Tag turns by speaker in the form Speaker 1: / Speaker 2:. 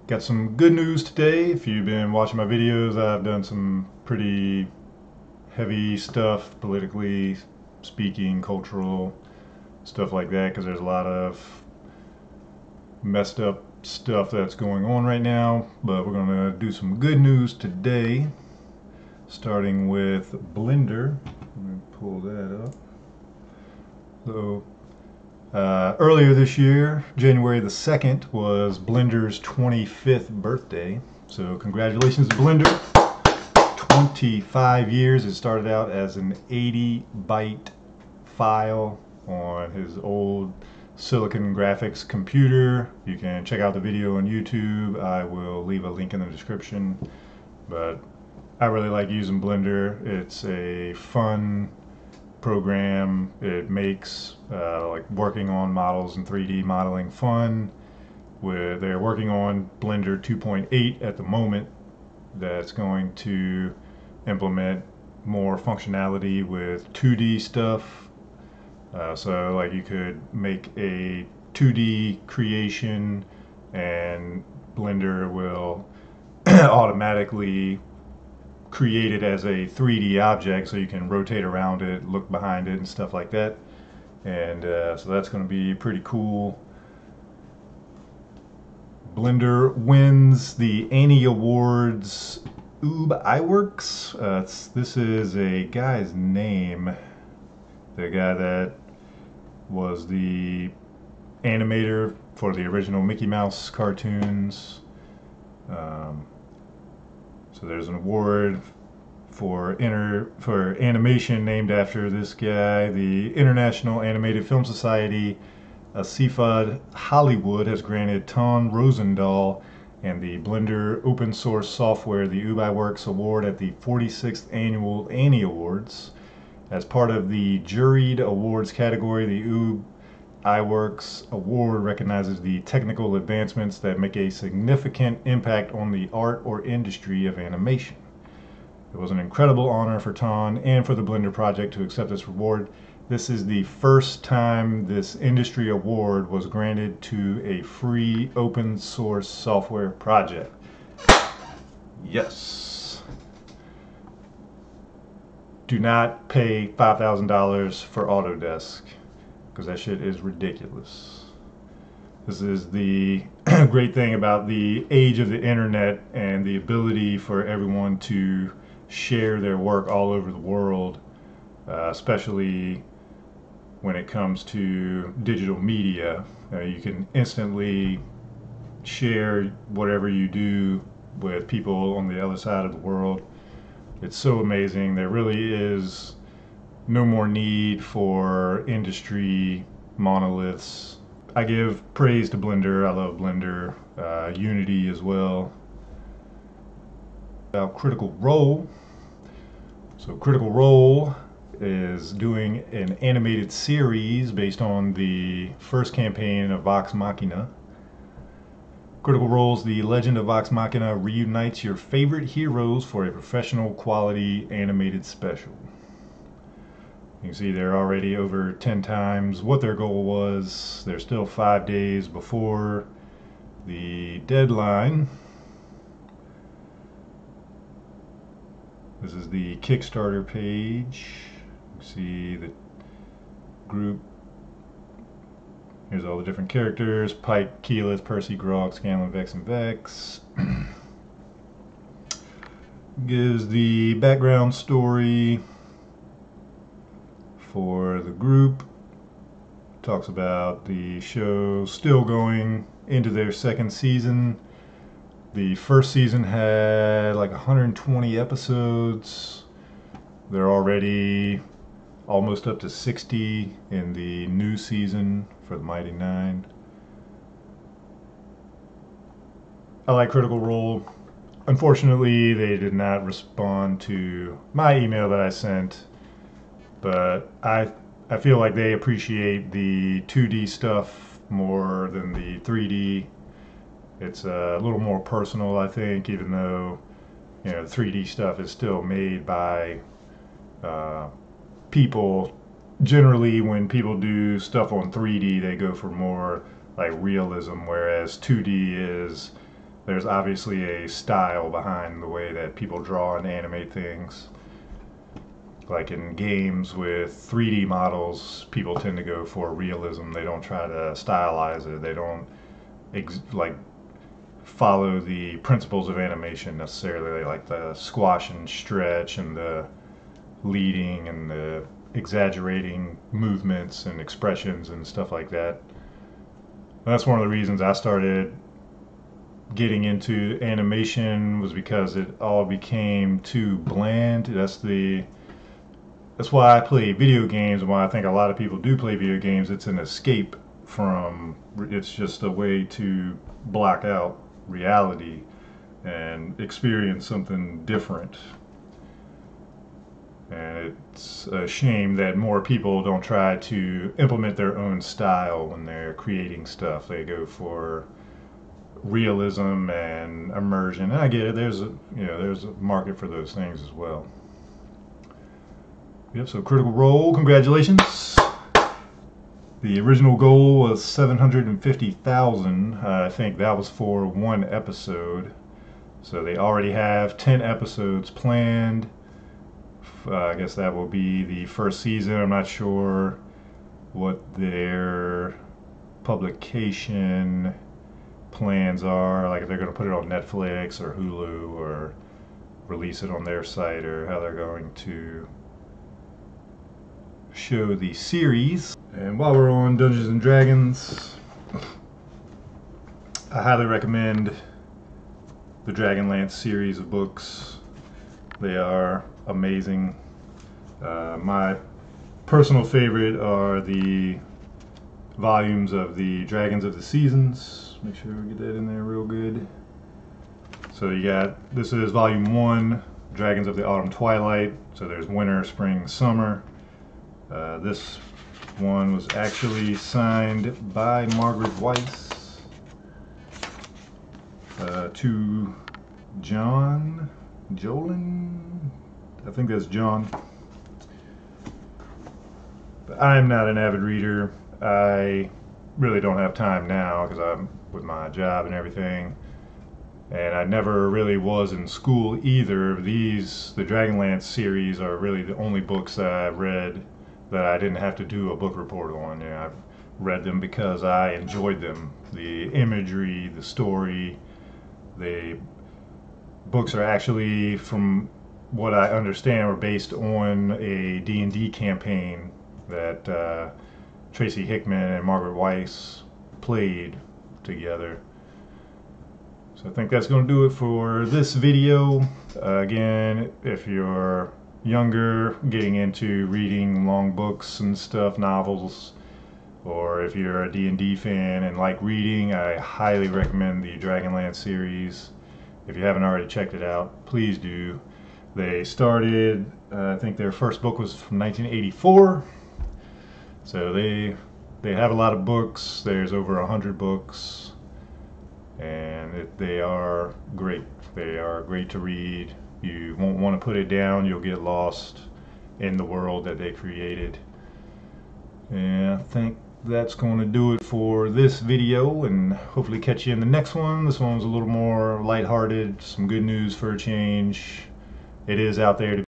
Speaker 1: Got some good news today. If you've been watching my videos, I've done some pretty heavy stuff, politically speaking, cultural stuff like that, because there's a lot of messed up stuff that's going on right now. But we're going to do some good news today, starting with Blender. Let me pull that up. So, earlier this year, January the 2nd, was Blender's 25th birthday. So congratulations to Blender. 25 years. It started out as an 80-byte file on his old Silicon Graphics computer. You can check out the video on YouTube. I will leave a link in the description. But I really like using Blender. It's a fun program. It makes like working on models and 3D modeling fun. They're working on Blender 2.8 at the moment. That's going to implement more functionality with 2D stuff. So like you could make a 2D creation and Blender will automatically create it as a 3D object, so you can rotate around it, look behind it, and stuff like that. And so that's going to be pretty cool. Blender wins the Annie Awards Oob Iwerks. This is a guy's name. The guy that was the animator for the original Mickey Mouse cartoons. So there's an award for animation named after this guy. The International Animated Film Society, CFUD Hollywood, has granted Ton Rosendahl and the Blender Open Source Software the Oob Iwerks Award at the 46th Annual Annie Awards. As part of the juried awards category, the Oob Iwerks Award recognizes the technical advancements that make a significant impact on the art or industry of animation. It was an incredible honor for Ton and for the Blender project to accept this award. This is the first time this industry award was granted to a free open source software project. Yes. Do not pay $5,000 for Autodesk, because that shit is ridiculous. This is the great thing about the age of the internet and the ability for everyone to share their work all over the world, especially when it comes to digital media. You can instantly share whatever you do with people on the other side of the world. It's so amazing. There really is no more need for industry monoliths. I give praise to Blender. I love Blender. Unity as well. About Critical Role. So Critical Role is doing an animated series based on the first campaign of Vox Machina. Critical Role's The Legend of Vox Machina reunites your favorite heroes for a professional quality animated special. You can see they're already over 10 times what their goal was. They're still 5 days before the deadline. This is the Kickstarter page. You can see the group. Here's all the different characters: Pike, Keyleth, Percy, Grog, Scanlan, Vex, and Vex. Gives the background story for the group. Talks about the show still going into their second season. The first season had like 120 episodes. They're already almost up to 60 in the new season for the Mighty Nine. I like Critical Role. Unfortunately, they did not respond to my email that I sent, but I feel like they appreciate the 2D stuff more than the 3D. It's a little more personal, I think, even though, you know, the 3D stuff is still made by people. Generally, when people do stuff on 3D, they go for more like realism, whereas 2D is there's obviously a style behind the way that people draw and animate things. Like in games with 3D models, people tend to go for realism. They don't try to stylize it. They don't like follow the principles of animation necessarily. They like the squash and stretch and the leading and the exaggerating movements and expressions and stuff like that. And that's one of the reasons I started getting into animation, was because it all became too bland. That's why I play video games, and why I think a lot of people do play video games. It's an escape from, it's just a way to block out reality and experience something different. And it's a shame that more people don't try to implement their own style when they're creating stuff. They go for realism and immersion. And I get it. There's a market for those things as well. Yep. So Critical Role, congratulations. The original goal was 750,000. I think that was for one episode. So they already have 10 episodes planned. I guess that will be the first season. I'm not sure what their publication plans are, like if they're going to put it on Netflix or Hulu or release it on their site, or how they're going to show the series. And while we're on Dungeons and Dragons, I highly recommend the Dragonlance series of books. They are amazing. My personal favorite are the volumes of the Dragons of the Seasons. Make sure we get that in there real good. So you got, this is volume 1, Dragons of the Autumn Twilight. So there's winter, spring, summer. This one was actually signed by Margaret Weiss to Jolin, I think that's John. But I'm not an avid reader. I really don't have time now because I'm with my job and everything. And I never really was in school either. The Dragonlance series are really the only books that I've read that I didn't have to do a book report on. I've read them because I enjoyed them. The imagery, the story, the books are actually, from what I understand, were based on a D&D campaign that Tracy Hickman and Margaret Weiss played together. So I think that's going to do it for this video. Again, if you're younger, getting into reading long books and stuff, novels, or if you're a D&D fan and like reading, I highly recommend the Dragonlance series. If you haven't already checked it out, please do. They started, I think their first book was from 1984. So they have a lot of books. There's over 100 books. And they are great. They are great to read. You won't want to put it down. You'll get lost in the world that they created. And I think that's going to do it for this video, and hopefully catch you in the next one. This one was a little more lighthearted, some good news for a change. It is out there to